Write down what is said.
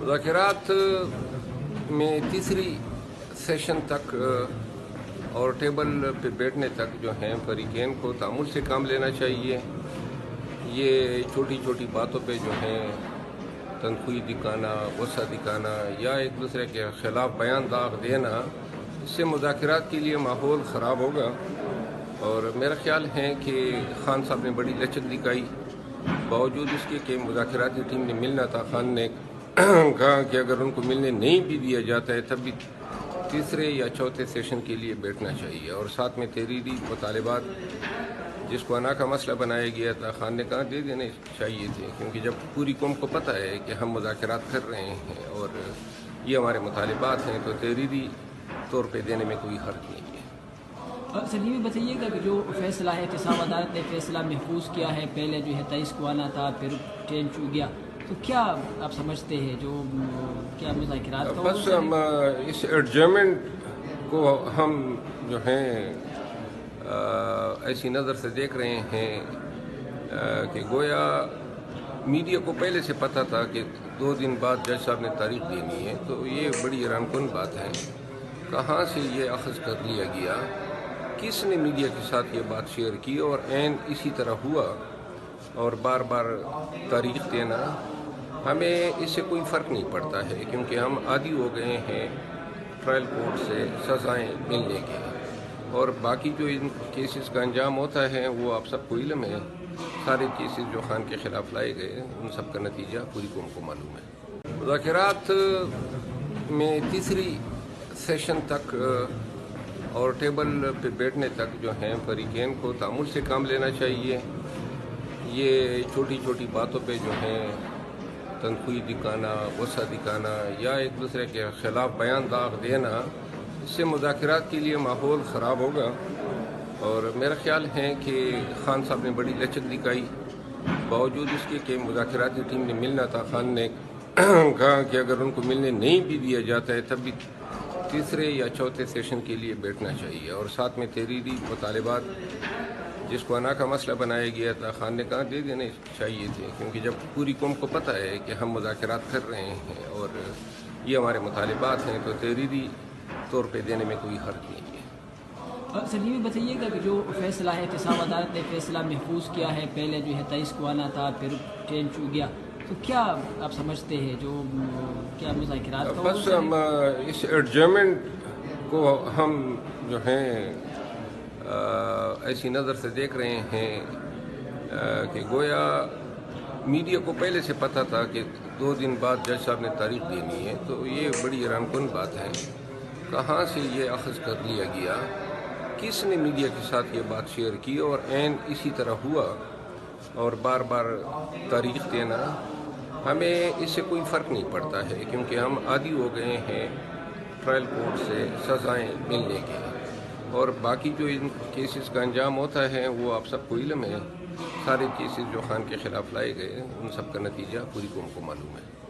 مذاکرات میں تیسری سیشن تک اور ٹیبل پہ بیٹھنے تک جو ہیں فریقین کو تعامل سے کام لینا چاہیے. یہ چھوٹی چھوٹی باتوں پہ جو ہیں تنقید دکھانا، غصہ دکھانا یا ایک دوسرے کے خلاف بیان داغ دینا، اس سے مذاکرات کے لیے ماحول خراب ہوگا. اور میرا خیال ہے کہ خان صاحب نے بڑی لچک دکھائی، باوجود اس کے کہ مذاکراتی ٹیم نے ملنا تھا. خان نے کہا کہ اگر ان کو ملنے نہیں بھی دیا جاتا ہے تب بھی تیسرے یا چوتھے سیشن کے لیے بیٹھنا چاہیے. اور ساتھ میں تحریری مطالبات جس کو انا کا مسئلہ بنایا گیا تھا، خان نے کہا دے دینے چاہیے تھے، کیونکہ جب پوری قوم کو پتہ ہے کہ ہم مذاکرات کر رہے ہیں اور یہ ہمارے مطالبات ہیں تو تحریری طور پہ دینے میں کوئی حرج نہیں ہے. سر یہ بھی بتائیے گا کہ جو فیصلہ ہے احتساب عدالت نے فیصلہ محفوظ کیا ہے، پہلے جو ہے 23 کو آنا تھا پھر ٹرین چھوٹ گیا، تو کیا آپ سمجھتے ہیں جو کیا مذاکرات کا بس ہم اس ایڈجرمنٹ کو ہم جو ہیں ایسی نظر سے دیکھ رہے ہیں کہ گویا میڈیا کو پہلے سے پتہ تھا کہ 2 دن بعد جج صاحب نے تاریخ دینی ہے، تو یہ بڑی حیران کن بات ہے. کہاں سے یہ اخذ کر لیا گیا، کس نے میڈیا کے ساتھ یہ بات شیئر کی اور عین اسی طرح ہوا. اور بار بار تاریخ دینا، ہمیں اس سے کوئی فرق نہیں پڑتا ہے، کیونکہ ہم عادی ہو گئے ہیں ٹرائل کورٹ سے سزائیں ملنے کے. اور باقی جو ان کیسز کا انجام ہوتا ہے وہ آپ سب کو علم ہے. سارے کیسز جو خان کے خلاف لائے گئے ان سب کا نتیجہ پوری قوم کو معلوم ہے. مذاکرات میں تیسری سیشن تک اور ٹیبل پہ بیٹھنے تک جو ہیں فریقین کو تعامل سے کام لینا چاہیے. یہ چھوٹی چھوٹی باتوں پہ جو ہیں تنقید دکھانا، غصہ دکھانا یا ایک دوسرے کے خلاف بیان داغ دینا، اس سے مذاکرات کے لیے ماحول خراب ہوگا. اور میرا خیال ہے کہ خان صاحب نے بڑی لچک دکھائی، باوجود اس کے کہ مذاکراتی ٹیم نے ملنا تھا. خان نے کہا کہ اگر ان کو ملنے نہیں بھی دیا جاتا ہے تب بھی تیسرے یا چوتھے سیشن کے لیے بیٹھنا چاہیے. اور ساتھ میں تحریری مطالبات جس کو انا کا مسئلہ بنایا گیا تھا، خان نے کہا دے دینے چاہیے تھے، کیونکہ جب پوری قوم کو پتہ ہے کہ ہم مذاکرات کر رہے ہیں اور یہ ہمارے مطالبات ہیں تو تحریری طور پہ دینے میں کوئی حرج نہیں ہے. سر یہ بھی بتائیے گا کہ جو فیصلہ ہے احتساب عدالت نے فیصلہ محفوظ کیا ہے، پہلے جو ہے 23 کو آنا تھا پھر ٹرین چھوٹ گیا، تو کیا آپ سمجھتے ہیں جو کیا مذاکرات کا بس ہم اس ایڈجرمنٹ کو ہم جو ہیں ایسی نظر سے دیکھ رہے ہیں کہ گویا میڈیا کو پہلے سے پتہ تھا کہ 2 دن بعد جج صاحب نے تاریخ دینی ہے، تو یہ بڑی حیران کن بات ہے. کہاں سے یہ اخذ کر لیا گیا، کس نے میڈیا کے ساتھ یہ بات شیئر کی اور عین اسی طرح ہوا. اور بار بار تاریخ دینا، ہمیں اس سے کوئی فرق نہیں پڑتا ہے، کیونکہ ہم عادی ہو گئے ہیں ٹرائل کورٹ سے سزائیں ملنے کے. اور باقی جو ان کیسز کا انجام ہوتا ہے وہ آپ سب کو علم ہے. سارے کیسز جو خان کے خلاف لائے گئے ان سب کا نتیجہ پوری قوم کو معلوم ہے.